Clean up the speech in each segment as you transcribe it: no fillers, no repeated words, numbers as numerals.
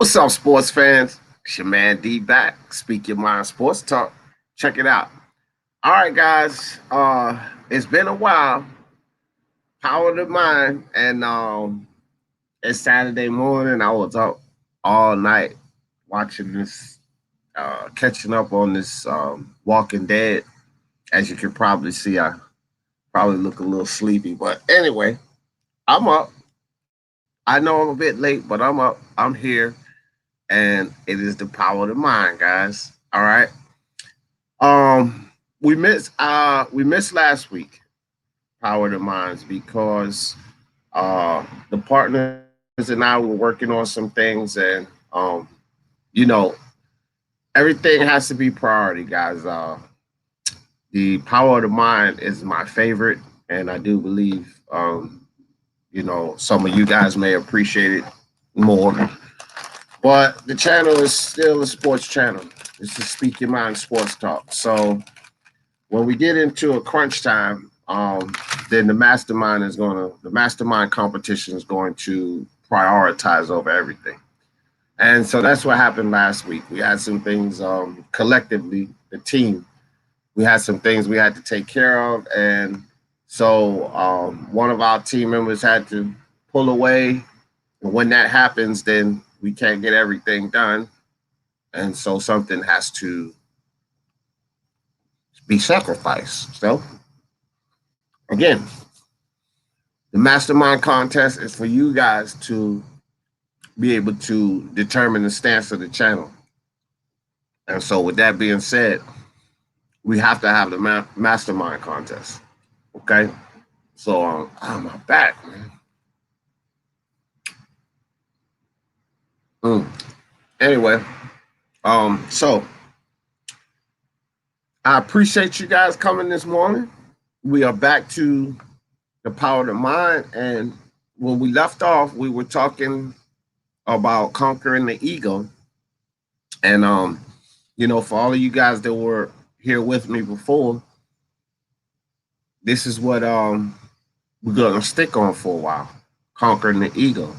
What's up, sports fans? It's your man D back. Speak Your Mind Sports Talk. Check it out. All right, guys. It's been a while. Power of the mind, and it's Saturday morning. I was up all night watching this, catching up on this Walking Dead. As you can probably see, I probably look a little sleepy, but anyway, I'm up. I know I'm a bit late, but I'm up. I'm here, and it is the power of the mind, guys. All right. We missed last week, Power of the Minds, because the partners and I were working on some things, and you know, everything has to be priority, guys. The Power of the Mind is my favorite, and I do believe some of you guys may appreciate it more. But the channel is still a sports channel. This is Speak Your Mind Sports Talk. So when we get into a crunch time, then the mastermind competition is going to prioritize over everything. And so that's what happened last week. We had some things collectively, the team, we had some things we had to take care of. And so one of our team members had to pull away. And when that happens, then we can't get everything done. And so something has to be sacrificed. So again, the mastermind contest is for you guys to be able to determine the stance of the channel. And so, with that being said, we have to have the mastermind contest. Okay. So, my back, man. Anyway, so I appreciate you guys coming this morning. We are back to the power of the mind. And when we left off, we were talking about conquering the ego. And for all of you guys that were here with me before, this is what we're gonna stick on for a while, conquering the ego.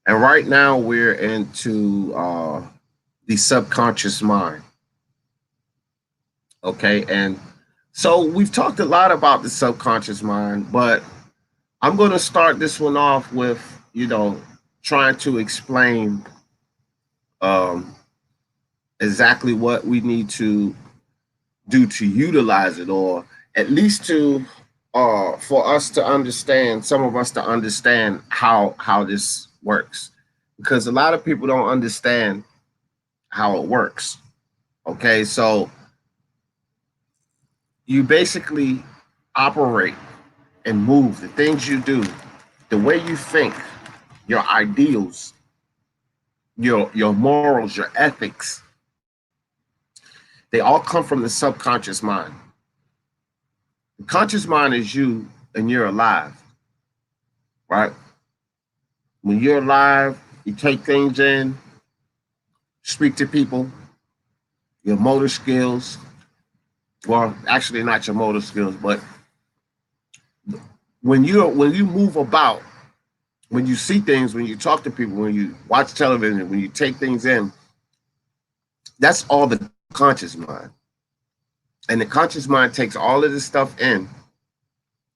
And right now we're into the subconscious mind. Okay, and so we've talked a lot about the subconscious mind, but I'm going to start this one off with, trying to explain exactly what we need to do to utilize it, or at least to for us to understand, some of us to understand how this works, because a lot of people don't understand how it works. Okay, so you basically operate and move, the things you do, the way you think, your ideals, your morals, your ethics, they all come from the subconscious mind. The conscious mind is you and you're alive, right? When you're alive, you take things in, speak to people, your motor skills, well, actually not your motor skills, but when you move about, when you see things, when you talk to people, when you watch television, when you take things in, that's all the conscious mind. And the conscious mind takes all of this stuff in,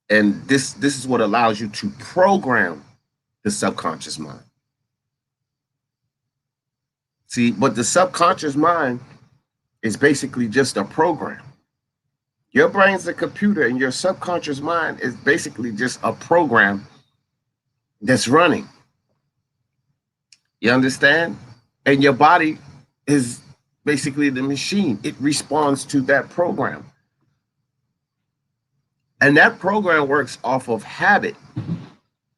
and this is what allows you to program the subconscious mind. See, but the subconscious mind is basically just a program. Your brain's a computer, and your subconscious mind is basically just a program that's running. You understand? And your body is basically the machine. It responds to that program. And that program works off of habit.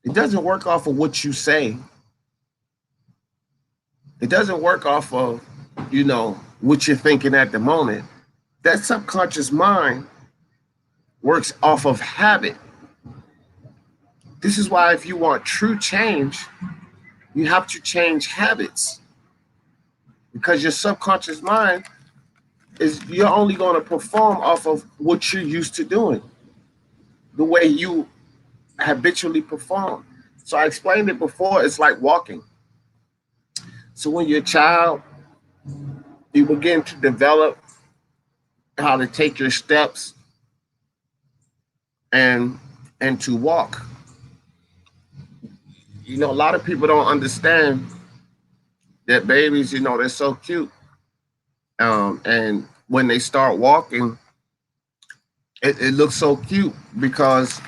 It doesn't work off of what you say. It doesn't work off of, what you're thinking at the moment. That subconscious mind works off of habit. This is why if you want true change, you have to change habits, because your subconscious mind is, you're only going to perform off of what you're used to doing, the way you habitually perform. So I explained it before, it's like walking. So when you're a child, you begin to develop how to take your steps and to walk. A lot of people don't understand that babies, they're so cute. And when they start walking, it looks so cute because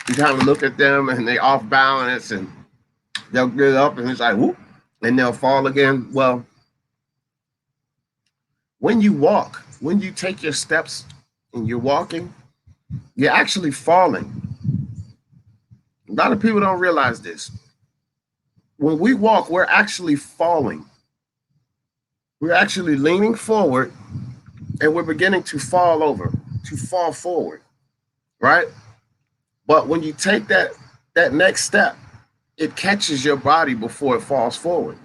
you kind of look at them and they off balance and they'll get up and it's like whoop, and they'll fall again. Well, when you walk, when you take your steps and you're walking, you're actually falling. A lot of people don't realize this. When we walk, we're actually falling. We're actually leaning forward and we're beginning to fall over, to fall forward, right? But when you take that next step, it catches your body before it falls forward.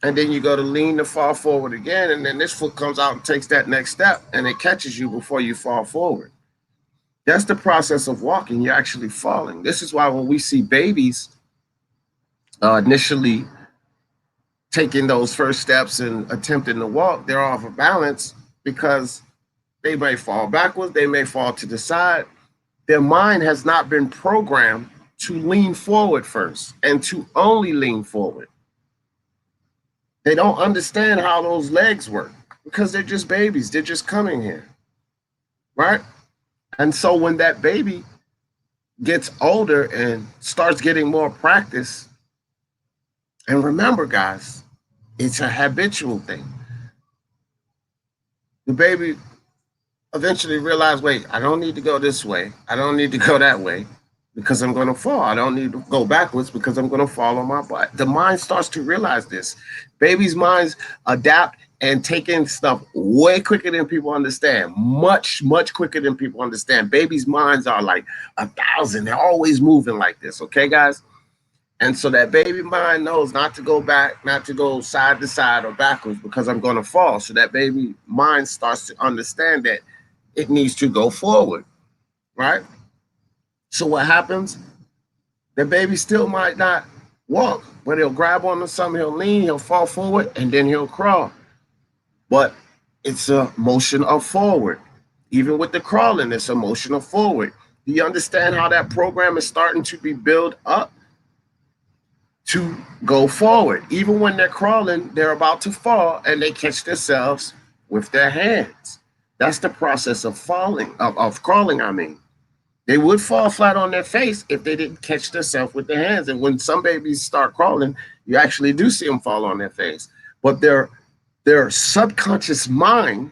And then you go to lean to fall forward again, and then this foot comes out and takes that next step, and it catches you before you fall forward. That's the process of walking. You're actually falling. This is why when we see babies initially taking those first steps and attempting to walk, they're off of balance because they may fall backwards, they may fall to the side. Their mind has not been programmed to lean forward first and to only lean forward. They don't understand how those legs work because they're just babies. They're just coming here, right? And so when that baby gets older and starts getting more practice, and remember, guys, it's a habitual thing. The baby eventually realized, wait, I don't need to go this way. I don't need to go that way because I'm going to fall. I don't need to go backwards because I'm going to fall on my butt. The mind starts to realize this. Babies' minds adapt and take in stuff way quicker than people understand. Much, much quicker than people understand. Babies' minds are like 1,000. They're always moving like this. Okay, guys? And so that baby mind knows not to go back, not to go side to side or backwards because I'm going to fall. So that baby mind starts to understand that it needs to go forward, right? So what happens? The baby still might not walk, but he'll grab onto something, he'll lean, he'll fall forward, and then he'll crawl. But it's a motion of forward. Even with the crawling, it's a motion of forward. Do you understand how that program is starting to be built up to go forward? Even when they're crawling, they're about to fall and they catch themselves with their hands. That's the process of falling, of crawling, I mean. They would fall flat on their face if they didn't catch themselves with their hands. And when some babies start crawling, you actually do see them fall on their face. But their subconscious mind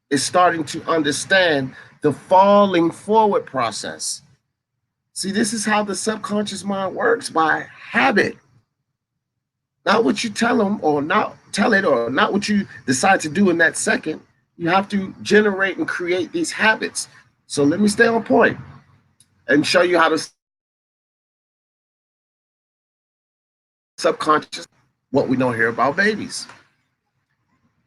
is starting to understand the falling forward process. See, this is how the subconscious mind works, by habit. Not what you tell them or not tell it, or not what you decide to do in that second. You have to generate and create these habits. So let me stay on point and show you how to subconscious what we know here about babies.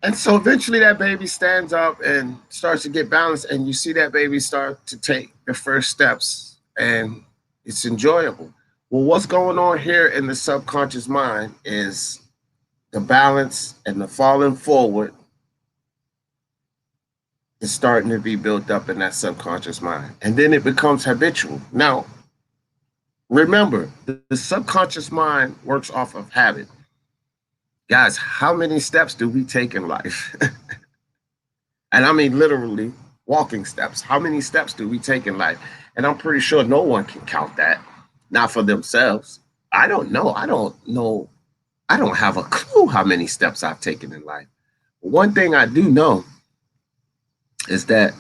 And so eventually that baby stands up and starts to get balanced, and you see that baby start to take the first steps, and it's enjoyable. Well, what's going on here in the subconscious mind is the balance and the falling forward is starting to be built up in that subconscious mind. And then it becomes habitual. Now, remember, the subconscious mind works off of habit. Guys, how many steps do we take in life? And I mean literally walking steps. How many steps do we take in life? And I'm pretty sure no one can count that, not for themselves. I don't know. I don't know. I don't have a clue how many steps I've taken in life. But one thing I do know is that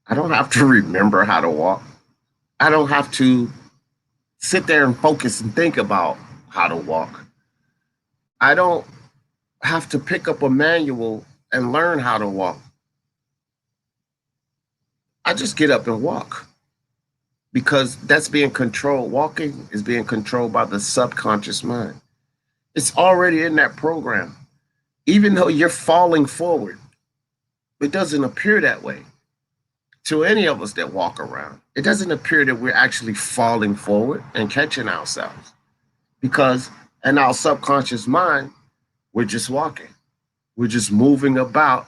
I don't have to remember how to walk. I don't have to sit there and focus and think about how to walk. I don't have to pick up a manual and learn how to walk. I just get up and walk because that's being controlled. Walking is being controlled by the subconscious mind. It's already in that program. Even though you're falling forward, it doesn't appear that way to any of us that walk around. It doesn't appear that we're actually falling forward and catching ourselves, because And our subconscious mind, we're just walking. We're just moving about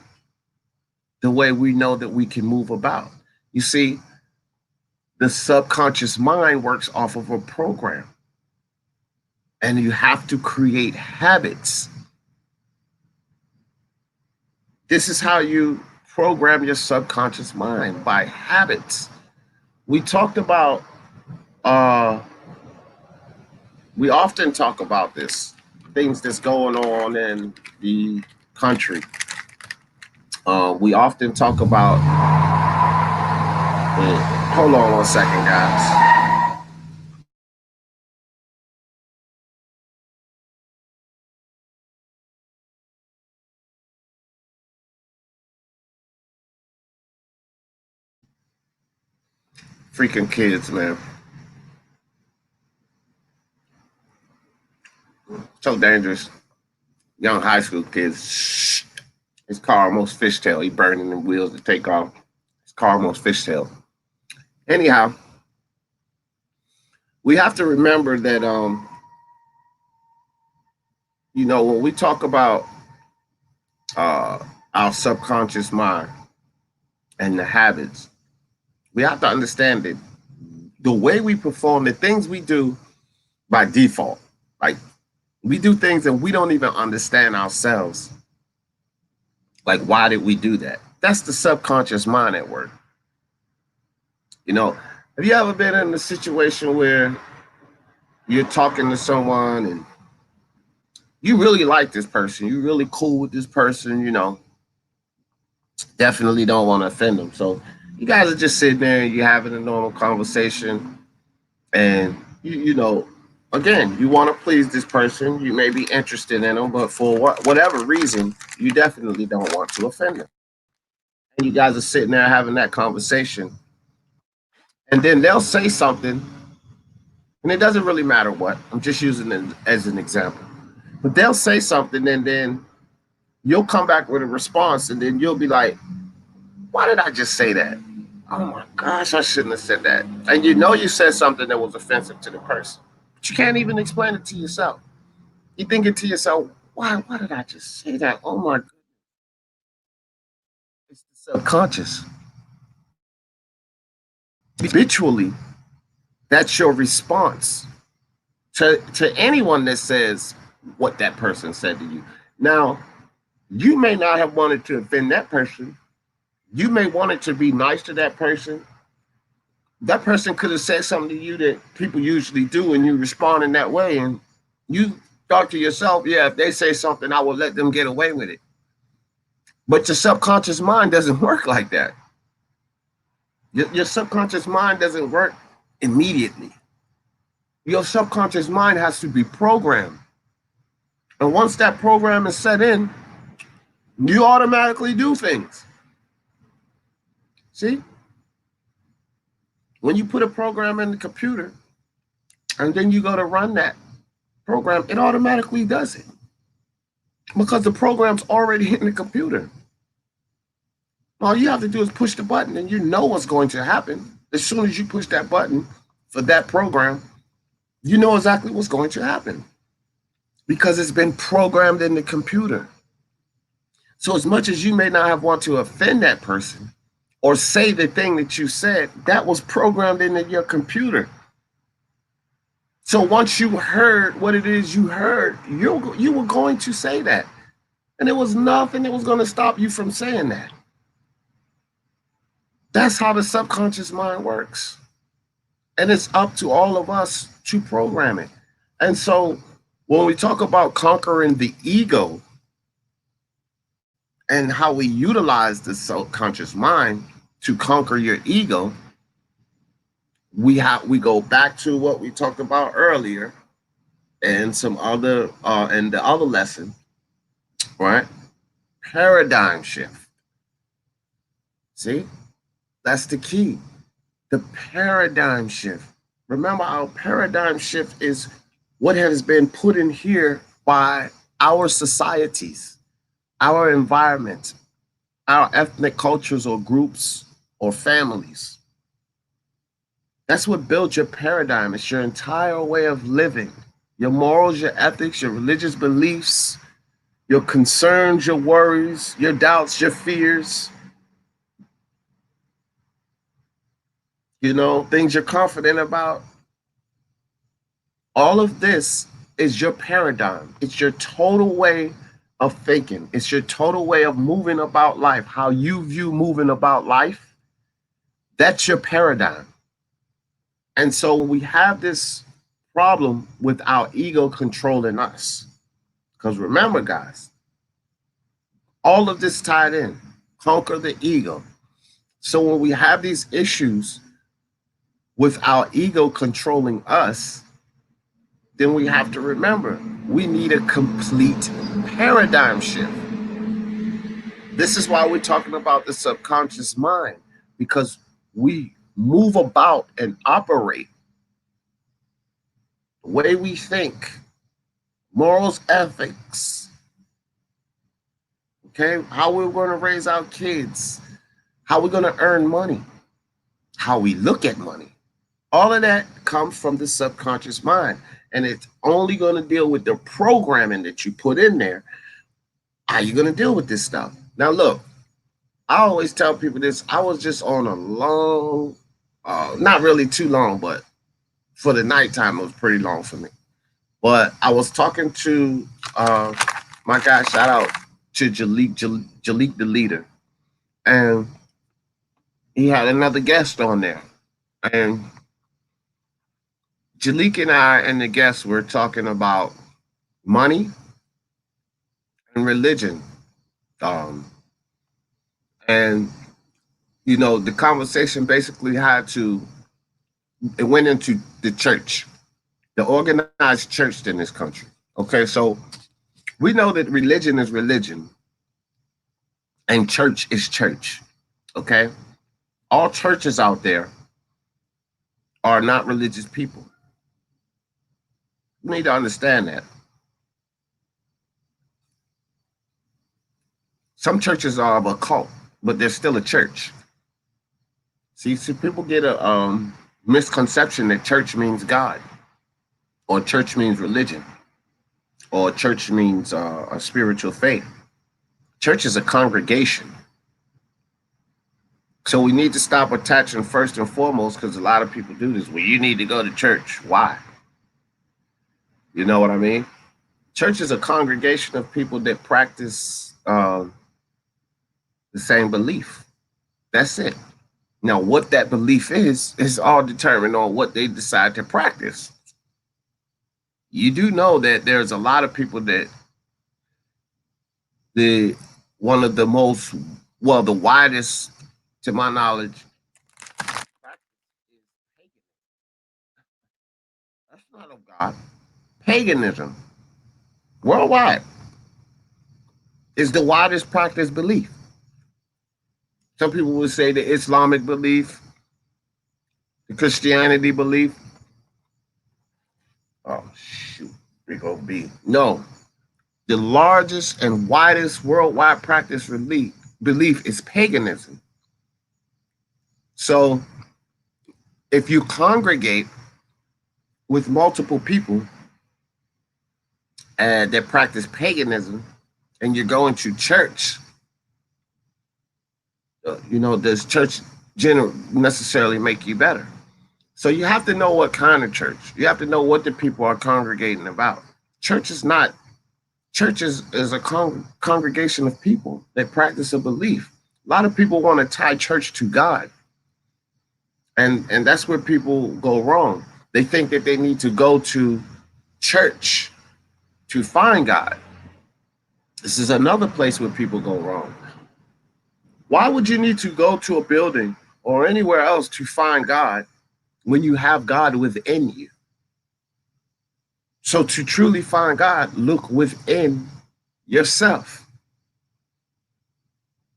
the way we know that we can move about. You see, the subconscious mind works off of a program, and you have to create habits. This is how you program your subconscious mind, by habits. We talked about, uh, we often talk about this, things that's going on in the country. We often talk about, hold on one second, guys. Freaking kids, man. So dangerous. Young high school kids. Shh. His car almost fishtail. He burning the wheels to take off. His car almost fishtail. Anyhow, we have to remember that, when we talk about uh, our subconscious mind and the habits, we have to understand that the way we perform, the things we do by default, like we do things that we don't even understand ourselves. Like, why did we do that? That's the subconscious mind at work. Have you ever been in a situation where you're talking to someone and you really like this person, you really cool with this person, definitely don't want to offend them. So you guys are just sitting there and you're having a normal conversation, and again, you want to please this person, you may be interested in them, but for whatever reason, you definitely don't want to offend them. And you guys are sitting there having that conversation, and then they'll say something, and it doesn't really matter what. I'm just using it as an example. But they'll say something, and then you'll come back with a response, and then you'll be like, why did I just say that? Oh my gosh, I shouldn't have said that. And you said something that was offensive to the person, but you can't even explain it to yourself. You thinking to yourself, why did I just say that? Oh my God. It's the subconscious. Habitually, that's your response to anyone that says what that person said to you. Now, you may not have wanted to offend that person. You may want it to be nice to that person. That person could have said something to you that people usually do, and you respond in that way. And you thought to yourself, yeah, if they say something, I will let them get away with it. But your subconscious mind doesn't work like that. Your subconscious mind doesn't work immediately. Your subconscious mind has to be programmed. And once that program is set in, you automatically do things. See? When you put a program in the computer and then you go to run that program, it automatically does it because the program's already in the computer. All you have to do is push the button and you know what's going to happen. As soon as you push that button for that program, you know exactly what's going to happen because it's been programmed in the computer. So as much as you may not have want to offend that person or say the thing that you said, that was programmed into your computer. So once you heard what it is you heard, you were going to say that. And there was nothing that was going to stop you from saying that. That's how the subconscious mind works. And it's up to all of us to program it. And so when we talk about conquering the ego and how we utilize the subconscious mind to conquer your ego, we go back to what we talked about earlier and some other and the other lesson, right? Paradigm shift. See, that's the key. The paradigm shift. Remember, our paradigm shift is what has been put in here by our societies, our environment, our ethnic cultures or groups or families. That's what builds your paradigm. It's your entire way of living. your morals, your ethics, your religious beliefs, your concerns, your worries, your doubts, your fears, things you're confident about. All of this is your paradigm. It's your total way of thinking. It's your total way of moving about life. How you view moving about life, that's your paradigm. And so we have this problem with our ego controlling us. Because remember, guys, all of this tied in. Conquer the ego. So when we have these issues with our ego controlling us, then we have to remember we need a complete paradigm shift. This is why we're talking about the subconscious mind, because we move about and operate the way we think, morals, ethics, okay, how we're going to raise our kids, how we're going to earn money, how we look at money. All of that comes from the subconscious mind. And it's only going to deal with the programming that you put in there. How are you going to deal with this stuff? Now, look, I always tell people this. I was just on a long, not really too long, but for the nighttime, it was pretty long for me. But I was talking to my guy, shout out to Jalik the leader. And he had another guest on there. And Jalik and I and the guests were talking about money and religion. Um, and, the conversation basically it went into the church, the organized church in this country. Okay, so we know that religion is religion and church is church. Okay, all churches out there are not religious people. You need to understand that. Some churches are of a cult, but they're still a church. See, people get a misconception that church means God, or church means religion, or church means a spiritual faith. Church is a congregation. So we need to stop attaching first and foremost, because a lot of people do this. Well, you need to go to church. Why? You know what I mean? Church is a congregation of people that practice the same belief. That's it. Now, what that belief is all determined on what they decide to practice. You do know that there's a lot of people that one of the most, well, the widest, to my knowledge, that's not of God. Paganism worldwide is the widest practiced belief. Some people would say the Islamic belief, the Christianity belief. Oh shoot, big old B. No, the largest and widest worldwide practice belief is paganism. So if you congregate with multiple people that practice paganism and you're going to church, does church necessarily make you better? So you have to know what kind of church. You have to know what the people are congregating about. Church is not. Church is a congregation of people that practice a belief. A lot of people want to tie church to God. And that's where people go wrong. They think that they need to go to church to find God. This is another place where people go wrong. Why would you need to go to a building or anywhere else to find God when you have God within you? So to truly find God, look within yourself.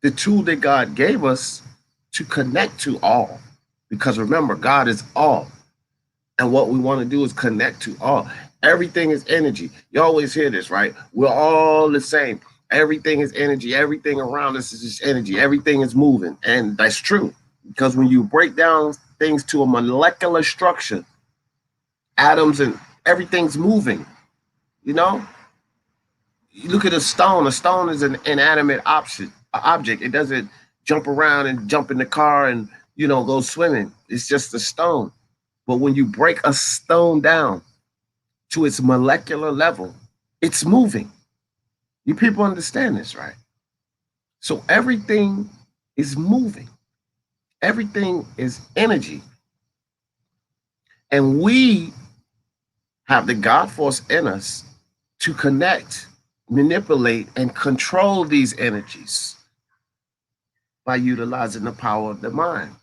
The tool that God gave us to connect to all. Because remember, God is all. And what we want to do is connect to all. Everything is energy. You always hear this, right? We're all the same. Everything is energy. Everything around us is just energy. Everything is moving. And that's true. Because when you break down things to a molecular structure, atoms and Everything's moving, you know? You look at a stone. A stone is an inanimate object. It doesn't jump around and jump in the car and, go swimming. It's just a stone. But when you break a stone down to its molecular level, it's moving. You people understand this, right? So everything is moving. Everything is energy. And we have the God force in us to connect, manipulate, and control these energies by utilizing the power of the mind.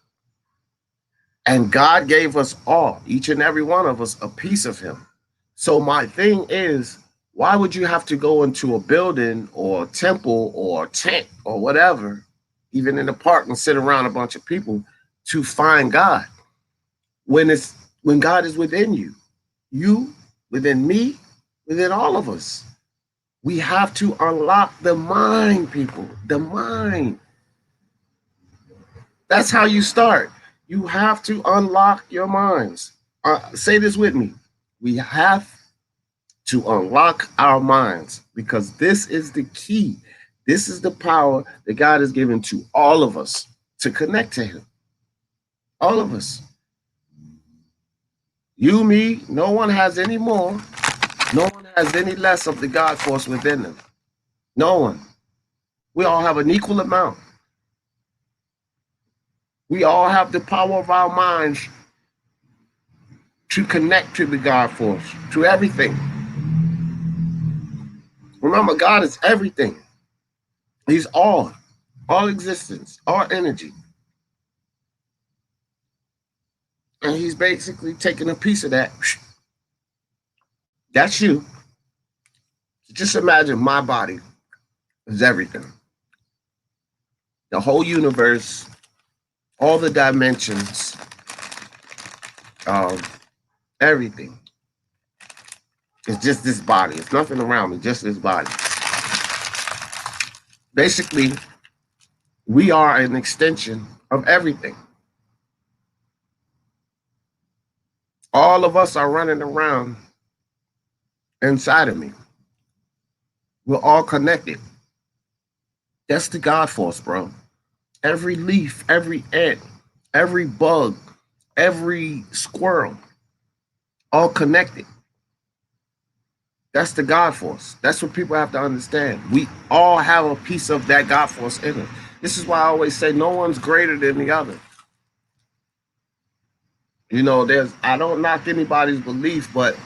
And God gave us all, each and every one of us, a piece of Him. So my thing is, why would you have to go into a building or a temple or a tent or whatever, even in the park, and sit around a bunch of people to find God when God is within you, within me, within all of us? We have to unlock the mind, people. The mind. That's how you start. You have to unlock your minds. Say this with me. We have to unlock our minds because this is the key. This is the power that God has given to all of us to connect to Him. All of us. You, me, no one has any more. No one has any less of the God force within them. No one. We all have an equal amount. We all have the power of our minds to connect to the God force, to everything. Remember, God is everything. He's all existence, all energy. And He's basically taking a piece of that. That's you. Just imagine my body is everything. The whole universe, all the dimensions, um, everything. It's just this body. It's nothing around me, just this body. Basically, we are an extension of everything. All of us are running around inside of me. We're all connected. That's the God force, bro. Every leaf, every ant, every bug, every squirrel, all connected. That's the God force. That's what people have to understand. We all have a piece of that God force in us. This is why I always say no one's greater than the other. I don't knock anybody's belief, but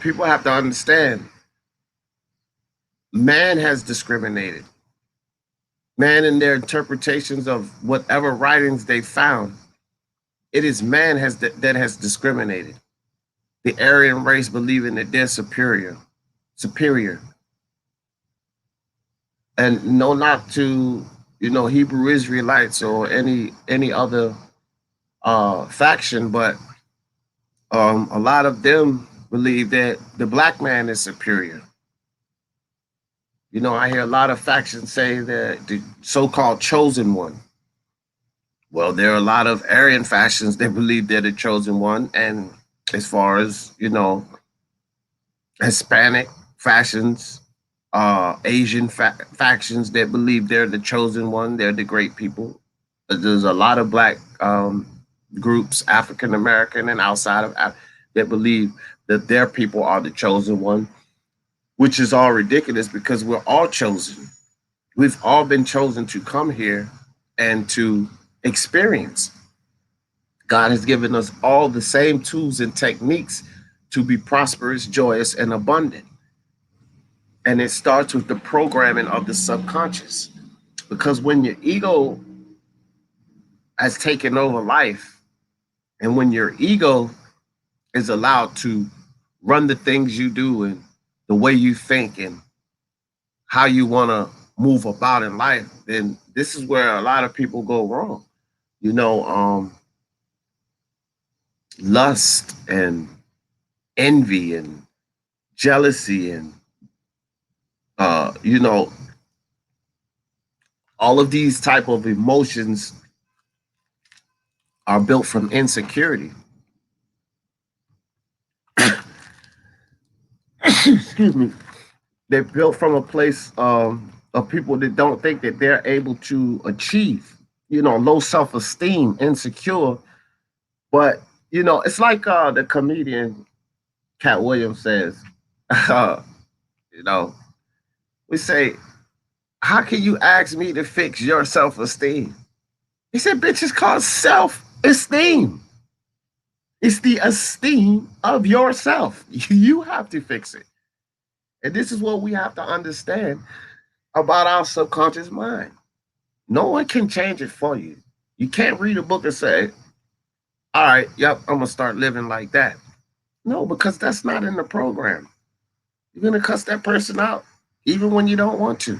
people have to understand man has discriminated. Man, in their interpretations of whatever writings they found, it is man that has discriminated. The Aryan race believing that they're superior. And no, not to Hebrew Israelites or any other faction, but a lot of them believe that the black man is superior. I hear a lot of factions say that the so-called chosen one. Well, there are a lot of Aryan factions that believe they're the chosen one, and as far as Hispanic factions, Asian factions that believe they're the chosen one, they're the great people. There's a lot of black groups, African American and outside of that believe that their people are the chosen one, which is all ridiculous because we're all chosen. We've all been chosen to come here and to experience. God has given us all the same tools and techniques to be prosperous, joyous, and abundant. And it starts with the programming of the subconscious. Because when your ego has taken over life, and when your ego is allowed to run the things you do and the way you think and how you want to move about in life, then this is where a lot of people go wrong. Lust and envy and jealousy and all of these type of emotions are built from insecurity. excuse me, they're built from a place of people that don't think that they're able to achieve, low self-esteem, insecure. But it's like the comedian Cat Williams says, you know, we say, how can you ask me to fix your self-esteem? He said, bitch, it's called self-esteem. It's the esteem of yourself. You have to fix it. And this is what we have to understand about our subconscious mind. No one can change it for you. You can't read a book and say, all right, yep, I'm going to start living like that. No, because that's not in the program. You're going to cuss that person out, even when you don't want to,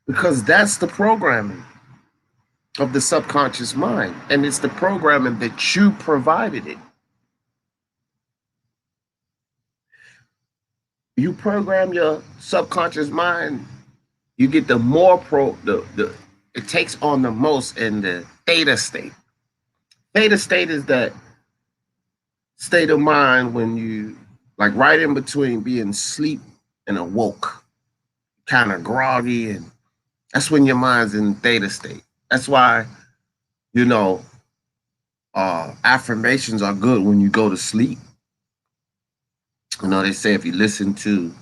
because that's the programming of the subconscious mind. And it's the programming that you provided it. You program your subconscious mind, you get the more it takes on the most in the theta state. Theta state is that state of mind when you, like, right in between being asleep and awoke, kind of groggy, and that's when your mind's in theta state. That's why, you know, affirmations are good when you go to sleep. They say if you listen to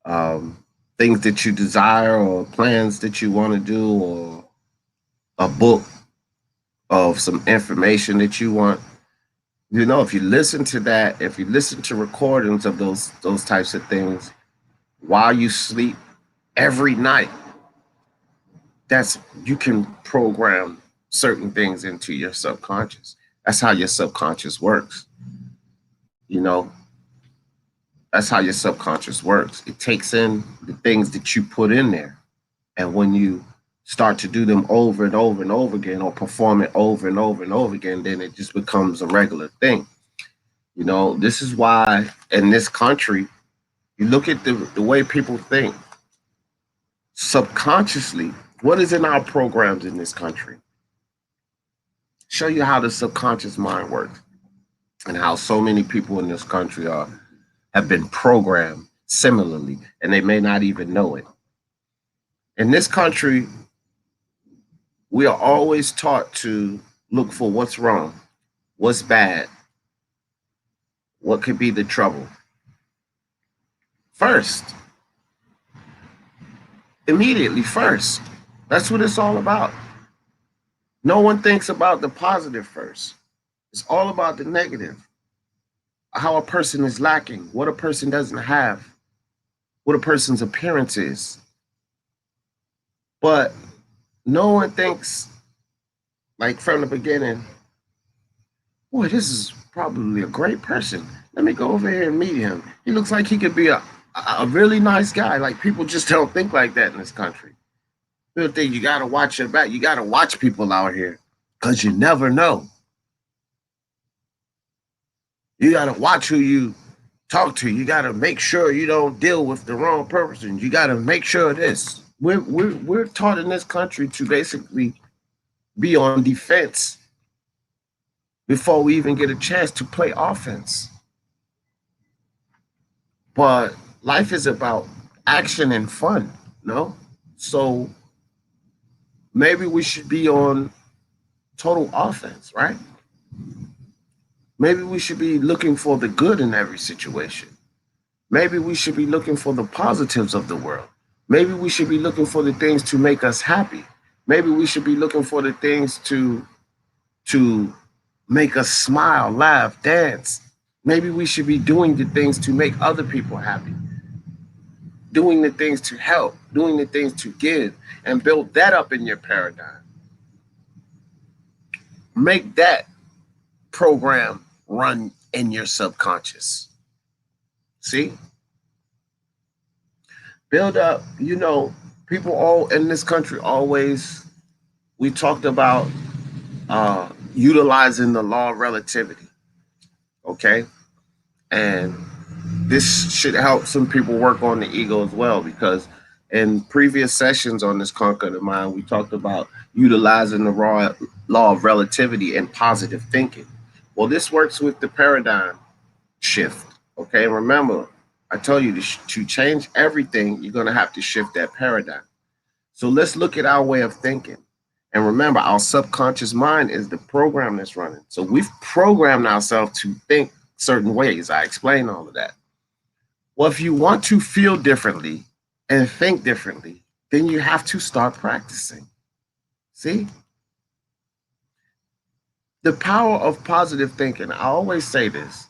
um, things that you desire or plans that you want to do, or a book of some information that you want, if you listen to that, if you listen to recordings of those types of things while you sleep every night, that's you can program certain things into your subconscious. That's how your subconscious works. You know, that's how your subconscious works. It takes in the things that you put in there. And when you start to do them over and over and over again, or perform it over and over and over again, then it just becomes a regular thing. This is why in this country, you look at the way people think subconsciously. What is in our programs in this country? Show you how the subconscious mind works, and how so many people in this country have been programmed similarly, and they may not even know it. In this country, we are always taught to look for what's wrong, what's bad, what could be the trouble. First, immediately first. That's what it's all about. No one thinks about the positive first. It's all about the negative. How a person is lacking, what a person doesn't have, what a person's appearance is. But no one thinks, like, from the beginning, boy, this is probably a great person. Let me go over here and meet him. He looks like he could be a really nice guy. Like, people just don't think like that in this country. People think you got to watch your back. You got to watch people out here, because you never know. You got to watch who you talk to. You got to make sure you don't deal with the wrong person. You got to make sure of this. We're taught in this country to basically be on defense before we even get a chance to play offense. But life is about action and fun, no? So maybe we should be on total offense, right? Maybe we should be looking for the good in every situation. Maybe we should be looking for the positives of the world. Maybe we should be looking for the things to make us happy. Maybe we should be looking for the things to make us smile, laugh, dance. Maybe we should be doing the things to make other people happy, doing the things to help, doing the things to give, and build that up in your paradigm. Make that program run in your subconscious. See? Build up, people all in this country always, we talked about utilizing the law of relativity. Okay? And this should help some people work on the ego as well, because in previous sessions on this Conquer the Mind, we talked about utilizing the law of relativity and positive thinking. Well, this works with the paradigm shift. Okay, remember, I told you to change everything, you're going to have to shift that paradigm. So let's look at our way of thinking. And remember, our subconscious mind is the program that's running. So we've programmed ourselves to think certain ways. I explained all of that. Well, if you want to feel differently and think differently, then you have to start practicing. See? The power of positive thinking. I always say this.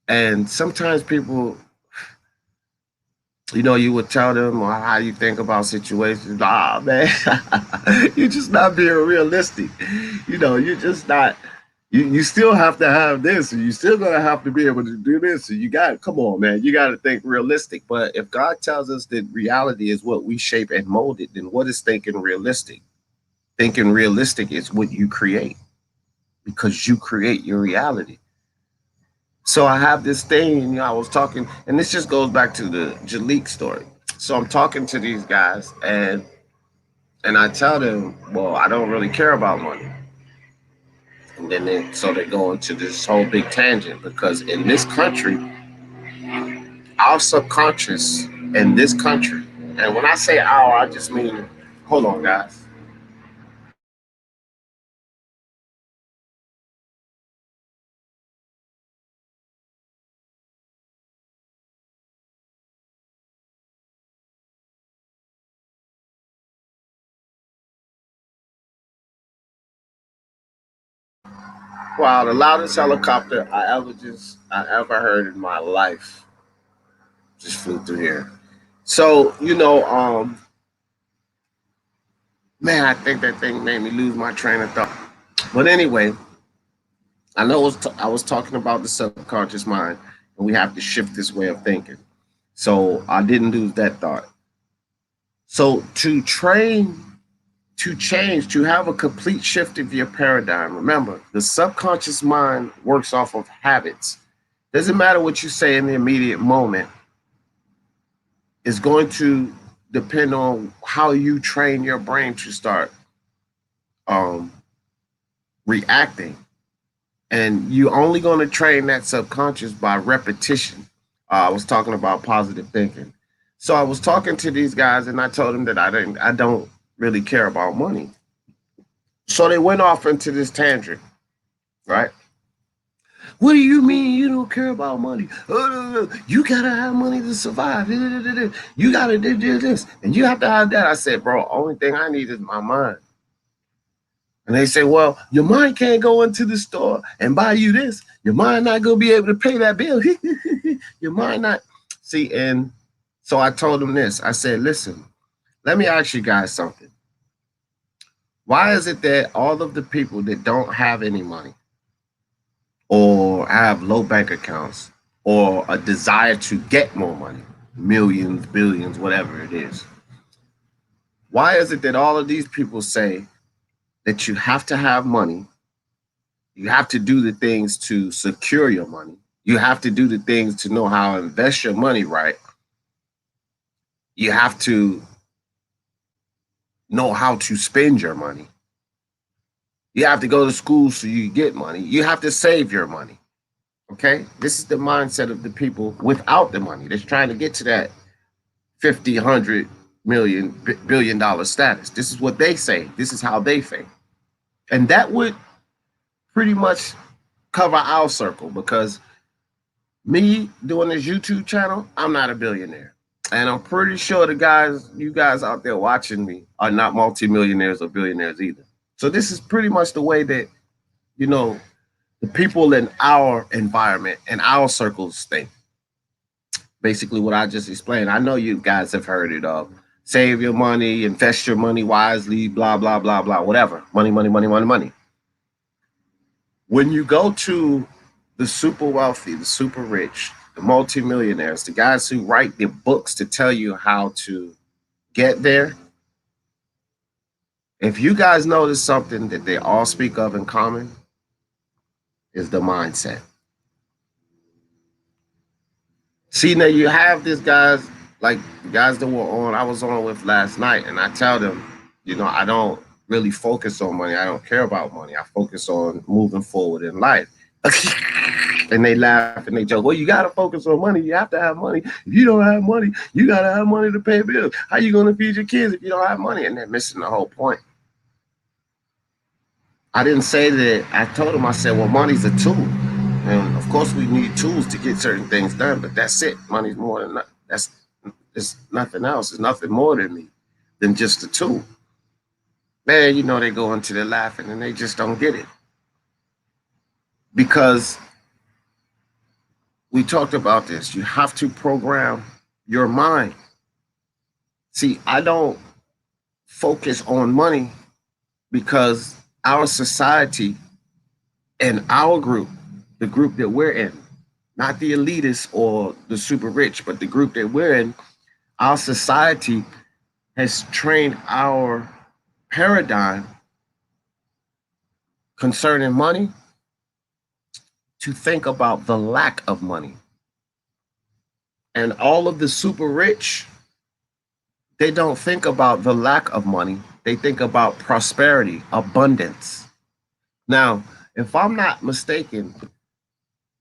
And sometimes people, you would tell them how you think about situations. Ah, man, you're just not being realistic. You're just not. You still have to have this, and you still gonna have to be able to do this. And you got, come on, man, you got to think realistic. But if God tells us that reality is what we shape and mold it, then what is thinking realistic? Thinking realistic is what you create, because you create your reality. So I have this thing, I was talking, and this just goes back to the Jalik story. So I'm talking to these guys, and I tell them, well, I don't really care about money. And then they go into this whole big tangent, because in this country, our subconscious in this country, and when I say our, I just mean, hold on, guys. Wow, the loudest helicopter I ever heard in my life just flew through here. So, man, I think that thing made me lose my train of thought. But anyway, I was talking about the subconscious mind, and we have to shift this way of thinking. So I didn't lose that thought. So to change, to have a complete shift of your paradigm, remember, the subconscious mind works off of habits. Doesn't matter what you say in the immediate moment, it's going to depend on how you train your brain to start um, reacting. And you're only going to train that subconscious by repetition. I was talking about positive thinking. So I was talking to these guys, and I told them that I don't really care about money. So they went off into this tangent, right? What do you mean you don't care about money? You gotta have money to survive. You gotta do this, and you have to have that. I said, bro, only thing I need is my mind. And they say, well, your mind can't go into the store and buy you this. Your mind not gonna be able to pay that bill. Your mind not. See, and so I told them this. I said, listen, let me ask you guys something. Why is it that all of the people that don't have any money, or have low bank accounts, or a desire to get more money, millions, billions, whatever it is, why is it that all of these people say that you have to have money, you have to do the things to secure your money, you have to do the things to know how to invest your money right, you have to know how to spend your money, you have to go to school so you get money, you have to save your money? Okay, this is the mindset of the people without the money that's trying to get to that 50, 100 million, billion-dollar status. This is what they say. This is how they think. And that would pretty much cover our circle, because me doing this YouTube channel, I'm not a billionaire. And I'm pretty sure you guys out there watching me are not multimillionaires or billionaires either. So this is pretty much the way that, you know, the people in our environment and our circles think. Basically what I just explained. I know you guys have heard it of save your money, invest your money wisely, blah, blah, blah, blah, whatever. Money, money, money, money, money. When you go to the super wealthy, the super rich, the multimillionaires, the guys who write the books to tell you how to get there, if you guys notice something that they all speak of in common, is the mindset. See, now you have these guys, like the guys that I was on with last night, and I tell them, I don't really focus on money. I don't care about money. I focus on moving forward in life. And they laugh and they joke. Well, you got to focus on money. You have to have money. If you don't have money, you got to have money to pay bills. How you going to feed your kids if you don't have money? And they're missing the whole point. I didn't say that. I told them, I said, well, money's a tool. And of course, we need tools to get certain things done, but that's it. Money's more than that. It's nothing else. It's nothing more than just a tool. Man, you know, they go into the laughing and they just don't get it. Because we talked about this. You have to program your mind. See, I don't focus on money because our society and our group, the group that we're in, not the elitists or the super rich, but the group that we're in, our society has trained our paradigm concerning money to think about the lack of money. And all of the super rich, they don't think about the lack of money. They think about prosperity, abundance. Now, if I'm not mistaken,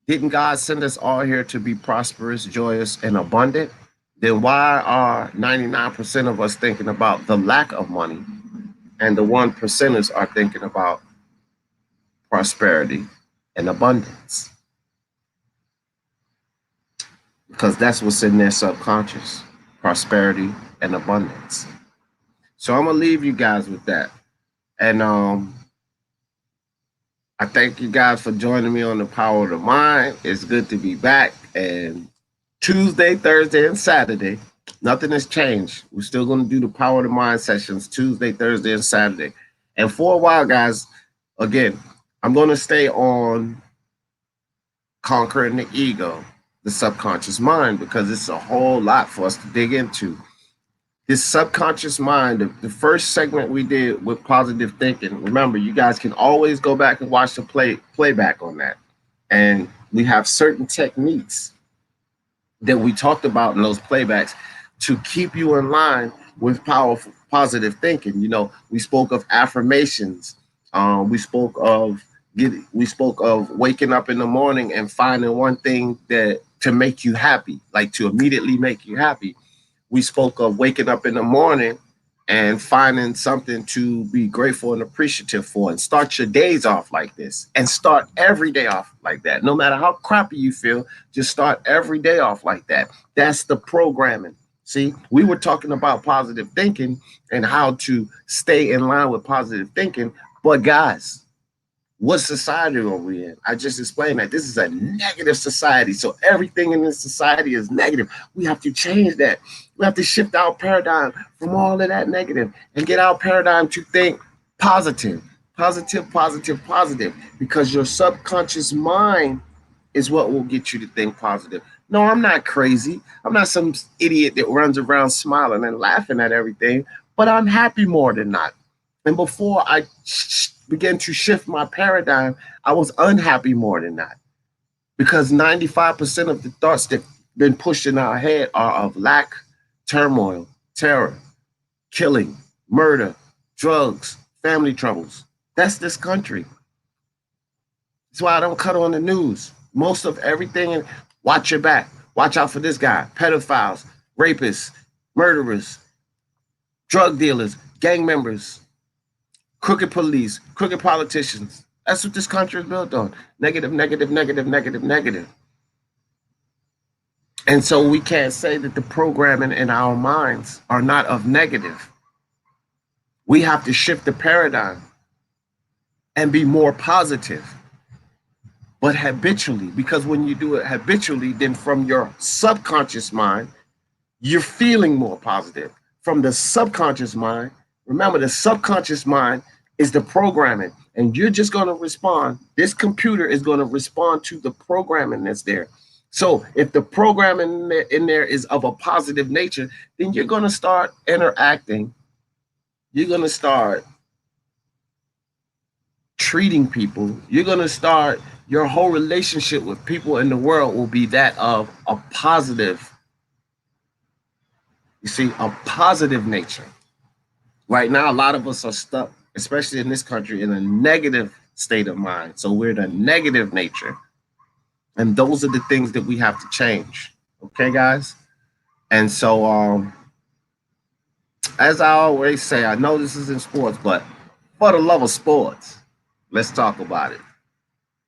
didn't God send us all here to be prosperous, joyous, and abundant? Then why are 99% of us thinking about the lack of money and the 1%ers are thinking about prosperity and abundance? Because that's what's in their subconscious, prosperity and abundance. So I'm gonna leave you guys with that. And I thank you guys for joining me on the Power of the Mind. It's good to be back. And Tuesday, Thursday, and Saturday, nothing has changed. We're still going to do the Power of the Mind sessions Tuesday, Thursday, and Saturday. And for a while, guys, again, I'm going to stay on conquering the ego, the subconscious mind, because it's a whole lot for us to dig into. This subconscious mind, the first segment we did with positive thinking, remember, you guys can always go back and watch the playback on that. And we have certain techniques that we talked about in those playbacks to keep you in line with powerful positive thinking. You know, we spoke of affirmations. We spoke of waking up in the morning and finding one thing that to make you happy, like to immediately make you happy. We spoke of waking up in the morning and finding something to be grateful and appreciative for, and start your days off like this, and start every day off like that. No matter how crappy you feel, just start every day off like that. That's the programming. See, we were talking about positive thinking and how to stay in line with positive thinking. But guys, what society are we in? I just explained that this is a negative society. So everything in this society is negative. We have to change that. We have to shift our paradigm from all of that negative and get our paradigm to think positive, positive, positive, positive, because your subconscious mind is what will get you to think positive. No, I'm not crazy. I'm not some idiot that runs around smiling and laughing at everything, but I'm happy more than not. And before I began to shift my paradigm, I was unhappy more than that, because 95% of the thoughts that been pushed in our head are of lack, turmoil, terror, killing, murder, drugs, family troubles. That's this country. That's why I don't cut on the news. Most of everything, watch your back. Watch out for this guy. Pedophiles, rapists, murderers, drug dealers, gang members, crooked police, crooked politicians. That's what this country is built on. Negative, negative, negative, negative, negative. And so we can't say that the programming in our minds are not of negative. We have to shift the paradigm and be more positive, but habitually, because when you do it habitually, then from your subconscious mind, you're feeling more positive. From the subconscious mind, remember, the subconscious mind is the programming, and you're just going to respond. This computer is going to respond to the programming that's there. So if the programming in there is of a positive nature, then you're going to start interacting. You're going to start treating people. You're going to start, your whole relationship with people in the world will be that of a positive, you see, a positive nature. Right now, a lot of us are stuck, especially in this country, in a negative state of mind. So we're the negative nature. And those are the things that we have to change. Okay, guys? And so as I always say, I know this is in sports, but for the love of sports, let's talk about it.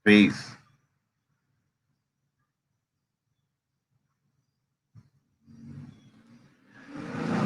Peace.